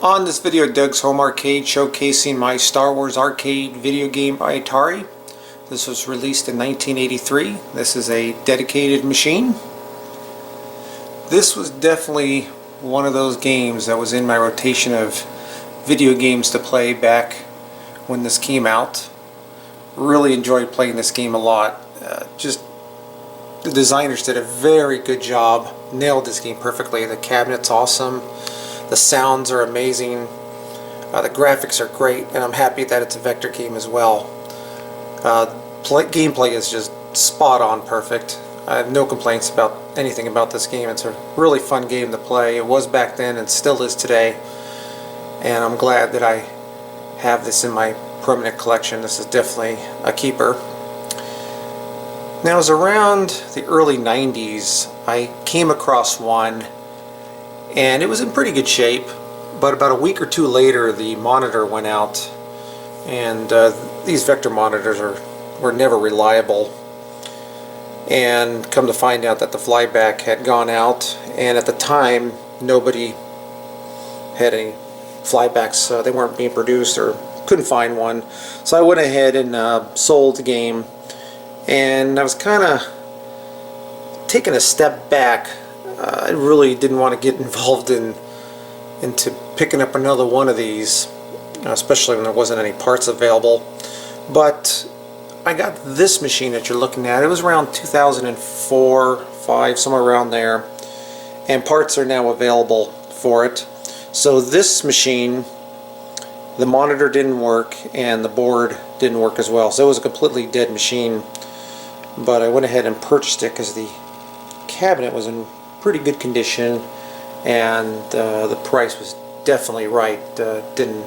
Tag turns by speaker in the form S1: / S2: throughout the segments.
S1: On this video, Doug's Home Arcade, showcasing my Star Wars arcade video game by Atari. This was released in 1983. This is a dedicated machine. This was definitely one of those games that was in my rotation of video games to play back when this came out. Really enjoyed playing this game a lot. Just the designers did a very good job. Nailed this game perfectly. The cabinet's awesome. The sounds are amazing. The graphics are great, and I'm happy that it's a vector game as well. Gameplay is just spot on perfect. I have no complaints about anything about this game. It's a really fun game to play. It was back then and still is today, and I'm glad that I have this in my permanent collection. This is definitely a keeper. Now, it was around the early 90s I came across one, and it was in pretty good shape, but about a week or two later the monitor went out, and these vector monitors were never reliable, and come to find out that the flyback had gone out, and at the time nobody had any flybacks. They weren't being produced or couldn't find one, so I went ahead and sold the game, and I was kind of taking a step back. I really didn't want to get involved into picking up another one of these, especially when there wasn't any parts available. But I got this machine that you're looking at. It was around 2004, 5, somewhere around there, and parts are now available for it. So this machine, the monitor didn't work and the board didn't work as well, so it was a completely dead machine. But I went ahead and purchased it because the cabinet was in pretty good condition, and the price was definitely right. Didn't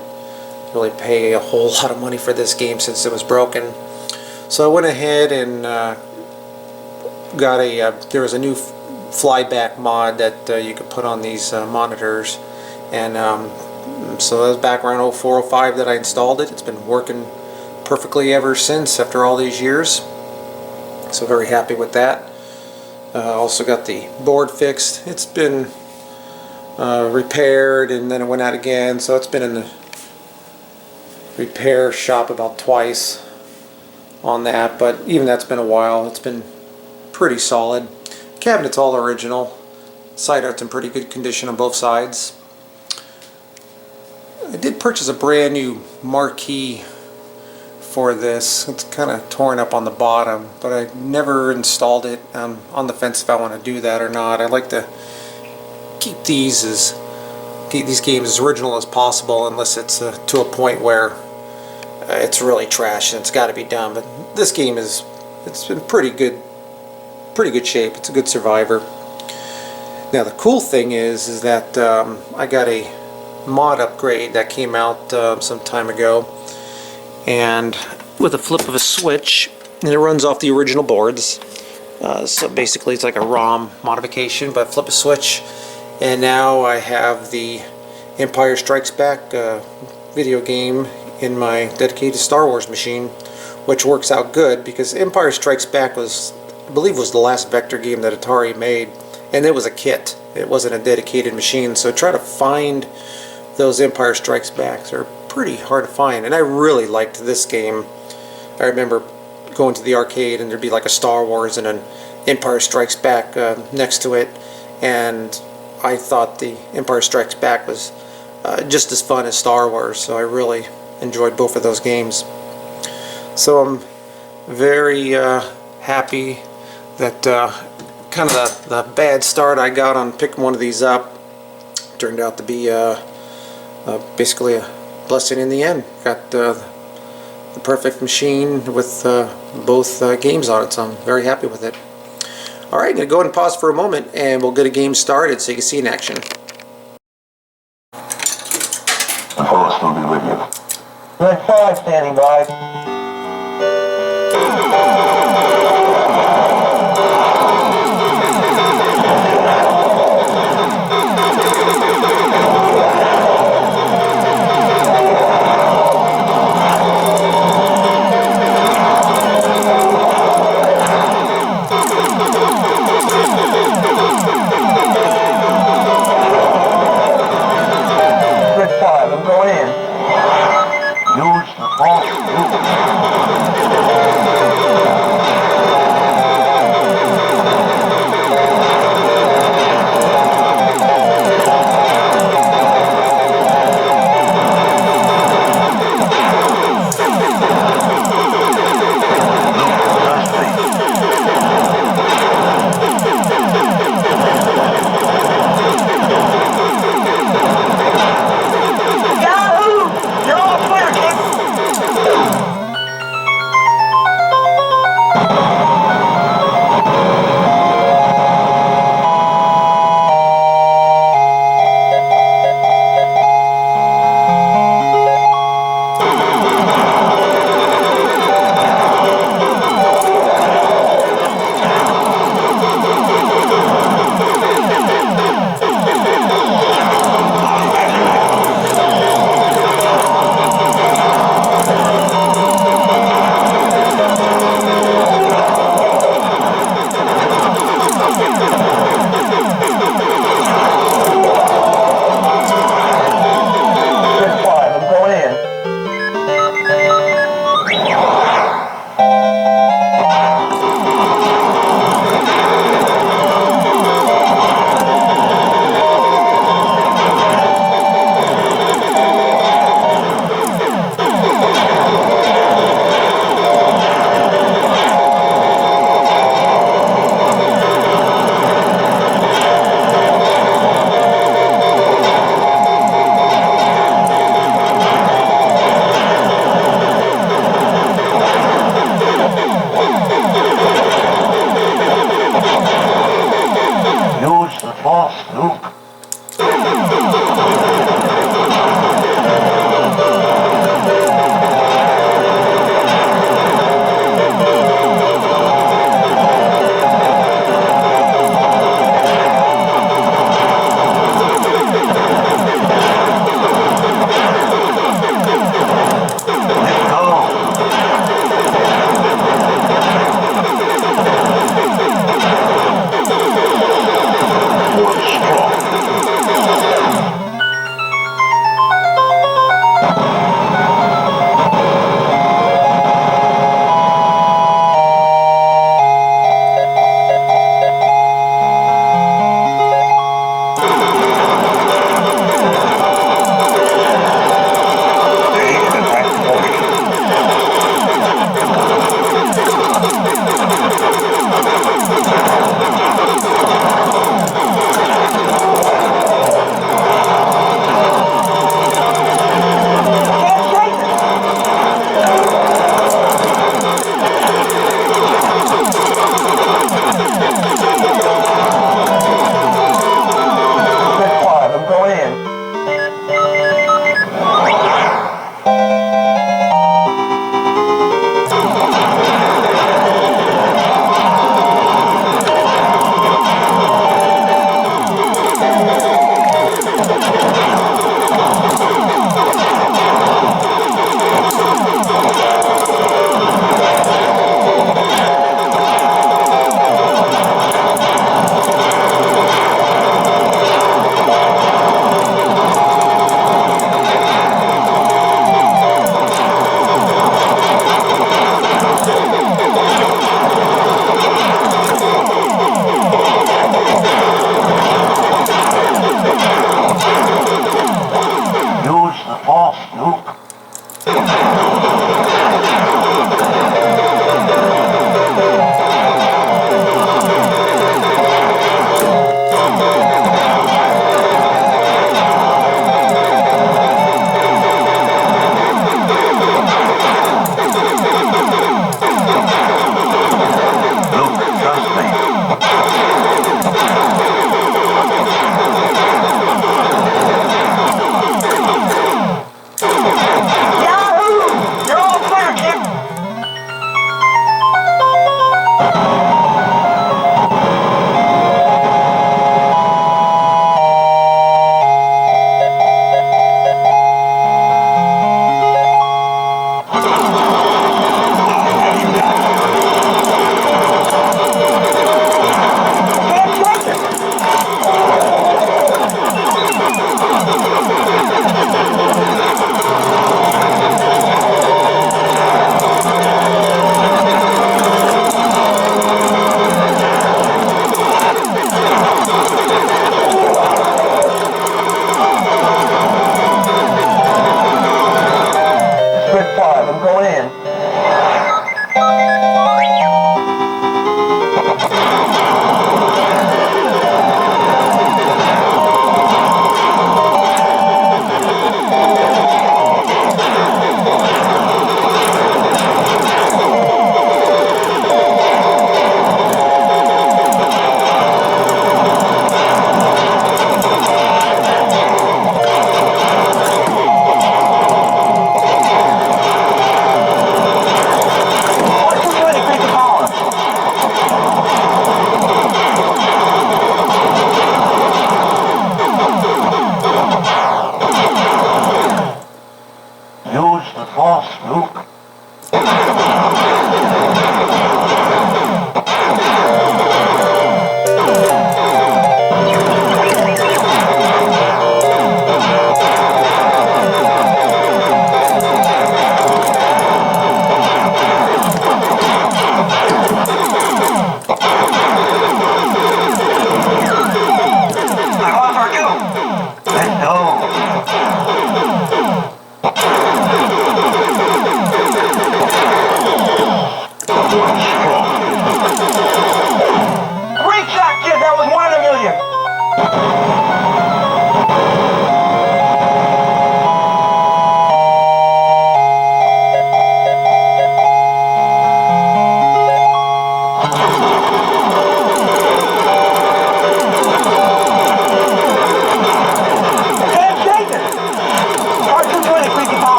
S1: really pay a whole lot of money for this game since it was broken. So I went ahead and got there was a new flyback mod that you could put on these monitors, and so that was back around 04, 05 that I installed it. It's been working perfectly ever since, after all these years. So very happy with that. Also got the board fixed. It's been repaired, and then it went out again, so it's been in the repair shop about twice on that, but even that's been a while. It's been pretty solid. Cabinet's all original. Side art's in pretty good condition on both sides. I did purchase a brand new marquee for this. It's kind of torn up on the bottom, but I never installed it. I'm on the fence if I want to do that or not. I like to keep these games as original as possible, unless it's to a point where it's really trash and it's got to be done. But this game it's been pretty good shape. It's a good survivor. Now the cool thing is that I got a mod upgrade that came out some time ago, and with a flip of a switch, and it runs off the original boards. So basically it's like a ROM modification, but flip a switch, and now I have the Empire Strikes Back video game in my dedicated Star Wars machine, which works out good because Empire Strikes Back I believe was the last vector game that Atari made, and it was a kit. It wasn't a dedicated machine, so try to find those Empire Strikes Backs. They're pretty hard to find, and I really liked this game. I remember going to the arcade and there'd be like a Star Wars and an Empire Strikes Back next to it, and I thought the Empire Strikes Back was just as fun as Star Wars, so I really enjoyed both of those games. So I'm very happy that kind of the bad start I got on picking one of these up turned out to be basically a blessing in the end. Got the perfect machine with both games on it, so I'm very happy with it. Alright, I'm going to go ahead and pause for a moment and we'll get a game started so you can see in action.
S2: The Force will be with you.
S3: Red 5 standing by. Red 5.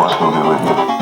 S2: force will be with you.